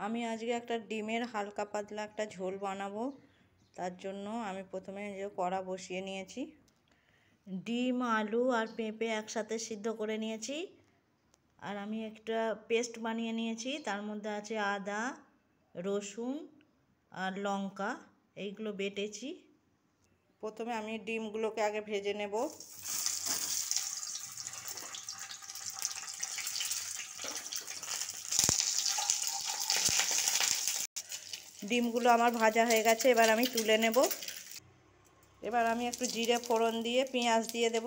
আমি আজকে একটা ডিমের হালকা পাতলা একটা ঝোল বানাবো। তার জন্য আমি প্রথমে যে কড়া বসিয়ে নিয়েছি, ডিম আলু আর পেঁপে একসাথে সিদ্ধ করে নিয়েছি। আর আমি একটা পেস্ট বানিয়ে নিয়েছি, তার মধ্যে আছে আদা, রসুন আর লঙ্কা, এইগুলো বেটেছি। প্রথমে আমি ডিমগুলোকে আগে ভেজে নেব। ডিমগুলো আমার ভাজা হয়ে গেছে, এবার আমি তুলে নেব। এবার আমি একটু জিরে ফোড়ন দিয়ে পেঁয়াজ দিয়ে দেব।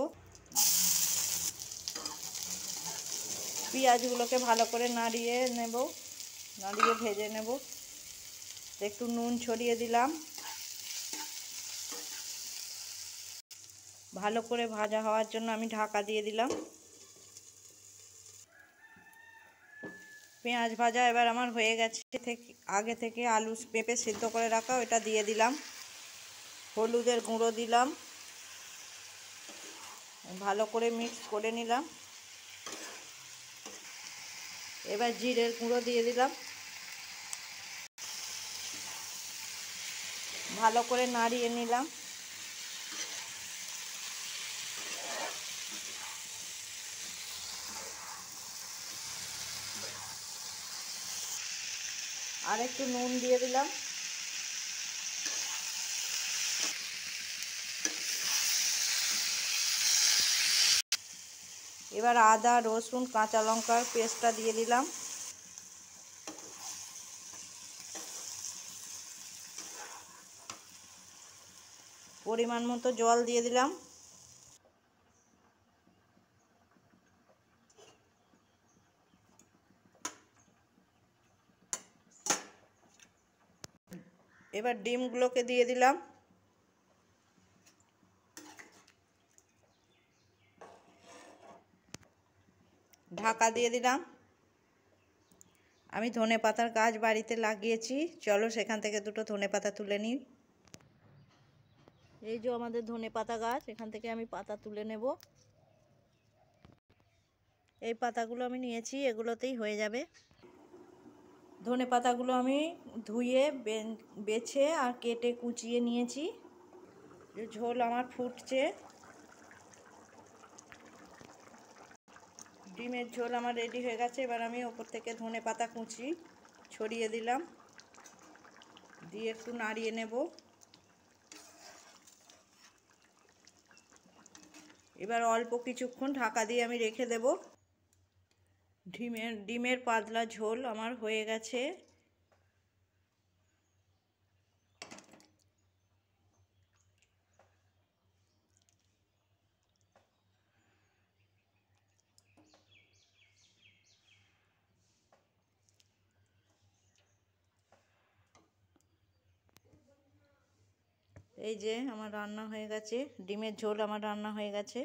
পেঁয়াজগুলোকে ভালো করে নাড়িয়ে নেব, নাড়িয়ে ভেজে নেব। একটু নুন ছড়িয়ে দিলাম। ভালো করে ভাজা হওয়ার জন্য আমি ঢাকা দিয়ে দিলাম। পেঁয়াজ ভাজা এবার আমার হয়ে গেছে। আগে থেকে আলু পেঁপে সিদ্ধ করে রাখা ওটা দিয়ে দিলাম। হলুদের গুঁড়ো দিলাম, ভালো করে মিক্স করে নিলাম। এবার জিরের গুঁড়ো দিয়ে দিলাম, ভালো করে নাড়িয়ে নিলাম। আর একটু নুন দিয়ে দিলাম। এবার আদা রসুন কাঁচা লঙ্কার পেস্টটা দিয়ে দিলাম। পরিমাণ মতো জল দিয়ে দিলাম। এবার ডিমগুলোকে দিয়ে দিলাম। ঢাকা দিয়ে দিলাম। আমি ধনেপাতার গাছ বাড়িতে লাগিয়েছি, চলো সেখান থেকে দুটো ধনেপাতা তুলে নিই। এই যে আমাদের ধনেপাতা গাছ, এখান থেকে আমি পাতা তুলে নেব। এই পাতাগুলো আমি নিয়েছি, এগুলোতেই হয়ে যাবে। ধনেপাতাগুলো আমি ধুয়ে বেছে আর কেটে কুচিয়ে নিয়েছি। ঝোল আমার ফুটছে। ডিমের ঝোল আমার রেডি হয়ে গেছে। এবার আমি ওপর থেকে ধনেপাতা কুচি ছড়িয়ে দিলাম, দিয়ে একটু নাড়িয়ে নেব। এবার অল্প কিছুক্ষণ ঢাকা দিয়ে আমি রেখে দেব। ডিমের পাতলা ঝোল আমার হয়ে গেছে। এই যে আমার রান্না হয়ে গেছে, ডিমের ঝোল আমার রান্না হয়ে গেছে।